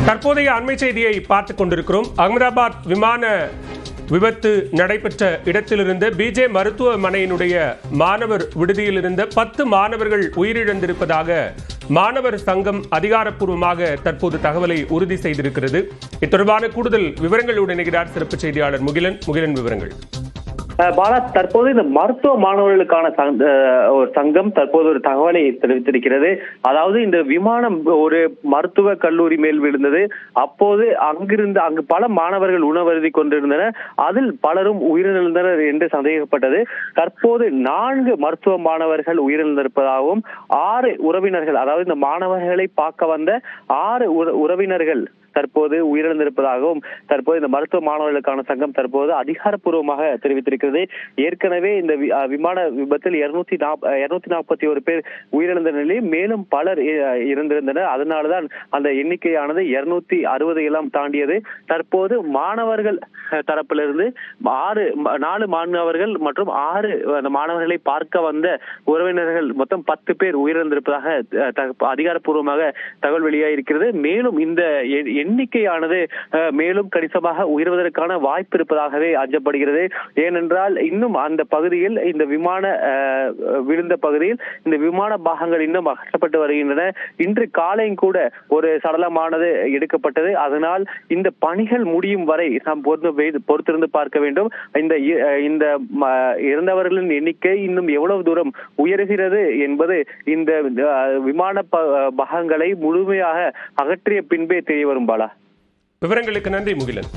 தற்போதைய அண்மை செய்தியை பார்த்துக் கொண்டிருக்கிறோம். அகமதாபாத் விமான விபத்து நடைபெற்ற இடத்திலிருந்த பிஜே மருத்துவமனையினுடைய மாணவர் விடுதியில் இருந்த 10 மாணவர்கள் உயிரிழந்திருப்பதாக மாணவர் சங்கம் அதிகாரப்பூர்வமாக தற்போது தகவலை உறுதி செய்திருக்கிறது. இது தொடர்பான கூடுதல் விவரங்களுடன் இணைகிறார் சிறப்பு செய்தியாளர் முகிலன். விவரங்கள். பாலா, தற்போது இந்த மருத்துவ மாணவர்களுக்கான சங்கம் தற்போது ஒரு தகவலை தெரிவித்திருக்கிறது. அதாவது இந்த விமானம் ஒரு மருத்துவ கல்லூரி மேல் விழுந்தது. அப்போது அங்கு பல மாணவர்கள் உணவருந்தி கொண்டிருந்தனர். அதில் பலரும் உயிரிழந்தனர் என்று சந்தேகப்பட்டது. தற்போது 4 மருத்துவ மாணவர்கள் உயிரிழந்திருப்பதாகவும் 6 உறவினர்கள், அதாவது இந்த மாணவர்களை பார்க்க வந்த 6 உறவினர்கள் தற்போது உயிரிழந்திருப்பதாகவும் தற்போது இந்த மருத்துவ மாணவர்களுக்கான சங்கம் தற்போது அதிகாரப்பூர்வமாக தெரிவித்திருக்கிறது. ஏற்கனவே இந்த விமான விபத்தில் 241 பேர் உயிரிழந்த நிலையில் மேலும் பலர் இறந்திருந்தனர். அதனால்தான் அந்த எண்ணிக்கையானது 260 எல்லாம் தாண்டியது. தற்போது மாணவர்கள் தரப்பிலிருந்து 4 மாணவர்கள் மற்றும் 6 மாணவர்களை பார்க்க வந்த உறவினர்கள் மொத்தம் 10 பேர் உயிரிழந்திருப்பதாக அதிகாரப்பூர்வமாக தகவல் வெளியாகியிருக்கிறது. மேலும் இந்த எண்ணிக்கையானது மேலும் கணிசமாக உயர்வதற்கான வாய்ப்பு இருப்பதாகவே அஞ்சப்படுகிறது. ஏனென்றால் இன்னும் அந்த பகுதியில், இந்த விமான விழுந்த பகுதியில் இந்த விமான பாகங்கள் இன்னும் அகற்றப்பட்டு வருகின்றன. இன்று காலையும் கூட ஒரு சடலமானது எடுக்கப்பட்டது. அதனால் இந்த பணிகள் முடியும் வரை நாம் பொறுத்திருந்து பார்க்க வேண்டும். இந்த இறந்தவர்களின் எண்ணிக்கை இன்னும் எவ்வளவு தூரம் உயர்கிறது என்பது இந்த விமான பாகங்களை முழுமையாக அகற்றிய பின்பே தெரிய வரும். பாலா, விவரங்களுக்கு நன்றி முகிலன்.